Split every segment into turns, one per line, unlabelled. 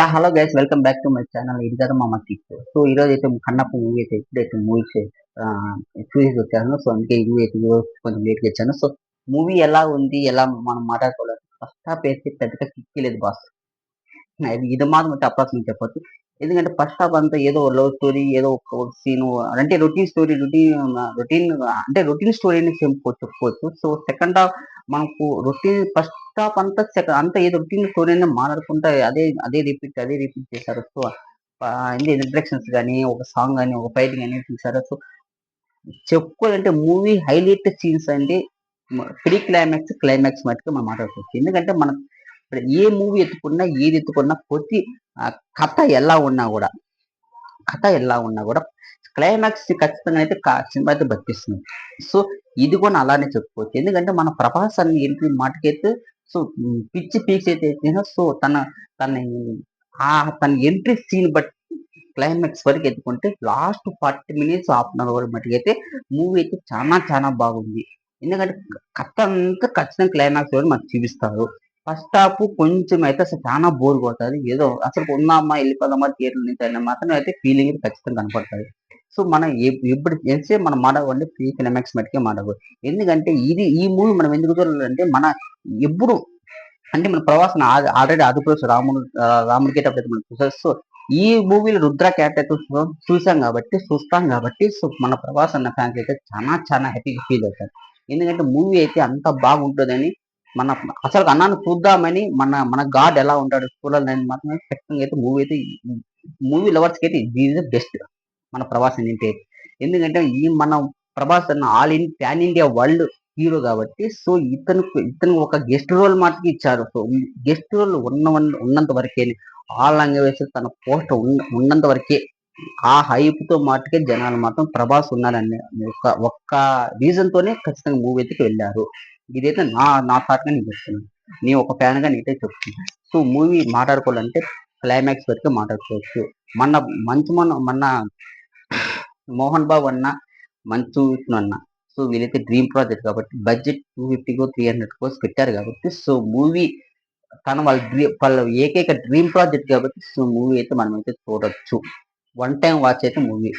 Hello guys, welcome back to my channel. ఇది కదా మా మస్తిక్. సో ఈ రోజు అయితే కన్నప్ప మూవీ అయితే ఎప్పుడైతే మూవీస్ చూసి వచ్చాను. సో అందుకే ఈ మూవీ అయితే ఈరోజు కొంచెం లేట్గా వచ్చాను. సో మూవీ ఎలా ఉంది, ఎలా మనం మాట్లాడుకోవాలి, ఫస్ట్ హాఫ్ అయితే పెద్దగా కిక్కి లేదు బాస్. ఇది మాత్రం చెప్పాల్సి చెప్పొచ్చు. ఎందుకంటే ఫస్ట్ హాఫ్ అంతా ఏదో లవ్ స్టోరీ, ఏదో ఒక సీన్, అంటే రొటీన్ స్టోరీ, రొటీన్ అంటే రొటీన్ స్టోరీని చెప్పుకోవచ్చు. సో సెకండ్ హాఫ్ మనకు రొటీన్, ఫస్ట్ హాఫ్ అంతా అంతా ఏదో రొటీన్ స్టోరీని మాట్లాడుకుంటా అదే రిపీట్ చేశారు. సో ఇంట్రడక్షన్స్ కానీ, ఒక సాంగ్ కానీ, ఒక ఫైట్ కానీ తీశారు. సో చెప్పుకోవాలంటే మూవీ హైలైట్ సీన్స్ అంటే ప్రీ క్లైమాక్స్, క్లైమాక్స్ మట్టుకు మనం మాట్లాడుకోవచ్చు. ఎందుకంటే మనం ఇప్పుడు ఏ మూవీ ఎత్తుకున్నా, ఏది ఎత్తుకున్నా, ప్రతి ఆ, కథ ఎలా ఉన్నా కూడా కథ ఎలా ఉన్నా కూడా క్లైమాక్స్ ఖచ్చితంగా అయితే సినిమా అయితే బతికిస్తుంది. సో ఇది కూడా అలానే చెప్పుకోవచ్చు. ఎందుకంటే మన ప్రభాస్ అన్ని ఎంట్రీ మాటకైతే సో పిచ్చి పీక్స్ అయితే సో తన ఆ తన ఎంట్రీ సీన్ బట్టి క్లైమాక్స్ వరకు ఎత్తుకుంటే last 40 minutes, half an hour మటుకైతే మూవీ అయితే చాలా చాలా బాగుంది. ఎందుకంటే కథ అంతా ఖచ్చితంగా క్లైమాక్స్ వరకు మనకు చూపిస్తారు. ఫస్ట్ హాఫ్ కొంచెం అయితే అసలు చాలా బోర్ కొడుతుంది. ఏదో అసలు ఉందామా, వెళ్ళిపోదామా థియేటర్ నుంచి అయినా మాత్రం అయితే ఫీలింగ్ ఖచ్చితంగా కనపడుతుంది. సో మనం ఎప్పుడు ఎంతసేపు మనం మాట్లాడుకోండి ప్రీ క్లైమాక్స్ మటుకే మాట్లాడుకోవాలి. ఎందుకంటే ఈ మూవీ మనం ఎందుకు చూడాలంటే మన ఎప్పుడు అంటే మన ప్రవాసన ఆల్రెడీ ఆదిపురుషు రాముడికి అప్పుడైతే మనం చూసారు. సో ఈ మూవీలో రుద్ర క్యారెక్టర్ చూస్తాం కాబట్టి సో మన ప్రభాస్ అన్న ఫ్యాన్స్ అయితే చాలా చాలా హ్యాపీగా ఫీల్ అవుతారు. ఎందుకంటే మూవీ అయితే అంత బాగుంటుందని, మన అసలు అన్నాను చూద్దామని, మన మన గాడ్ ఎలా ఉంటాడు చూడాలని మాత్రమే ఖచ్చితంగా అయితే మూవీ లవర్స్కి అయితే ఇది ద బెస్ట్ మన ప్రభాస్ అంటే. ఎందుకంటే మన ప్రభాస్ అన్న all in pan India world hero కాబట్టి సో ఇతను ఒక గెస్ట్ రోల్ మాత్రం ఇచ్చారు. సో గెస్ట్ రోల్ ఉన్నంత వరకే, ఆ లాంగ్వేజ్ తన పోస్ట్ ఉన్నంత వరకే, ఆ హైప్ తో మాటకే జనాలు మాత్రం ప్రభాస్ ఉన్నారని ఒక్క రీజన్ తోనే ఖచ్చితంగా మూవీ అయితే వెళ్ళారు. ఇదైతే నా థాట్ గా నేను చెప్తున్నాను. నేను ఒక ఫ్యాన్ గా నేనైతే చెప్తున్నాను. సో మూవీ మాట్లాడుకోవాలంటే క్లైమాక్స్ వరకు మాట్లాడుకోవచ్చు. మన మన మోహన్ బాబు అన్న, మంచు విష్ణు అన్న, సో వీళ్ళైతే డ్రీమ్ ప్రాజెక్ట్ కాబట్టి బడ్జెట్ 250 crores పెట్టారు కాబట్టి సో మూవీ వాళ్ళ ఏకైక డ్రీమ్ ప్రాజెక్ట్ కాబట్టి సో మూవీ అయితే మనం అయితే చూడొచ్చు. వన్ టైం వాచ్ అయితే మూవీ.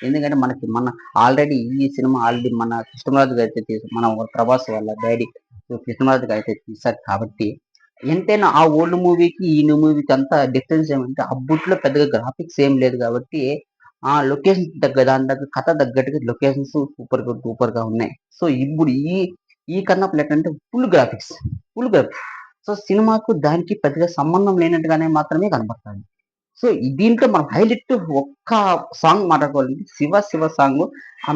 ఎందుకంటే మన ఆల్రెడీ ఈ సినిమా ఆల్రెడీ మన కృష్ణరాజు గారు అయితే మన ప్రభాస్ వాళ్ళ డాడీ కృష్ణరాజు గారు అయితే తీశారు కాబట్టి ఎంతైనా ఆ ఓల్డ్ మూవీకి ఈ న్యూ మూవీకి అంత డిఫరెన్స్ ఏమంటే అప్పట్లో పెద్దగా గ్రాఫిక్స్ ఏం లేదు కాబట్టి ఆ లొకేషన్స్ దాని దగ్గర కథ తగ్గట్టుగా లొకేషన్స్ సూపర్ గా ఉన్నాయి. సో ఇప్పుడు ఈ కన్నా ఏంటంటే ఫుల్ గ్రాఫిక్స్. సో సినిమాకు దానికి పెద్దగా సంబంధం లేనట్టుగానే మాత్రమే కనబడుతుంది. సో దీంట్లో మనం హైలైట్ ఒక్క సాంగ్ మాట్లాడుకోవాలంటే శివ సాంగ్.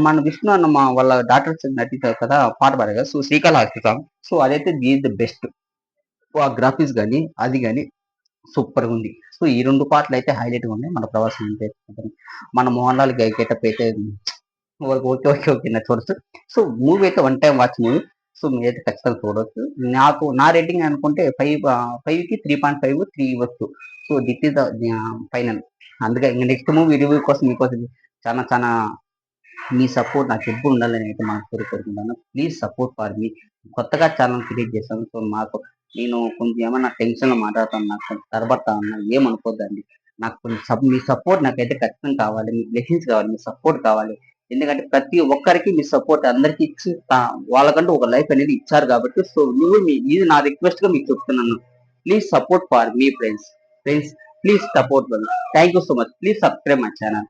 మన విష్ణు అన్న వాళ్ళ డాక్టర్స్ నటిస్తారు కదా, పాట పాడారు కదా, సో శ్రీకాళహస్తి సాంగ్. సో అదైతే ది బెస్ట్. ఆ గ్రాఫిక్స్ కానీ అది కానీ సూపర్ గా ఉంది. సో ఈ రెండు పాటలు అయితే హైలైట్ గా ఉన్నాయి మన ప్రవాసం అయితే. మన మోహన్ లాల్ గెటప్ అయితే ఓకే నా చూడొచ్చు. సో మూవీ అయితే one time watch movie. So మీరైతే ఖచ్చితంగా చూడవచ్చు. నా రేటింగ్ అనుకుంటే 5కి 3.5 3 ఇవ్వచ్చు. So this is the final. అందుకే ఇంకా నెక్స్ట్ మూవీ రివ్యూ కోసం మీకోసం చాలా చాలా మీ సపోర్ట్ నాకు ఎప్పుడు ఉండాలని అయితే మనం కోరుకుంటున్నాను. Please support for me. కొత్తగా ఛానల్ క్రియేట్ చేశాను. సో నేను కొంచెం ఏమన్నా టెన్షన్ లో మాట్లాడుతాను, నాకు కొంచెం తడబడతా ఉన్నా, ఏమనుకోద్దండి. నాకు కొంచెం మీ సపోర్ట్ నాకైతే ఖచ్చితంగా కావాలి, మీ బ్లెస్సింగ్స్ కావాలి, మీ సపోర్ట్ కావాలి. ఎందుకంటే ప్రతి ఒక్కరికి మీ సపోర్ట్ అందరికి ఇచ్చి వాళ్ళకంటూ ఒక లైఫ్ అనేది ఇచ్చారు కాబట్టి సో ఇది నా రిక్వెస్ట్ గా మీకు చెప్తున్నాను. Please support for me friends. Please support. Thank you so much. Please subscribe my channel.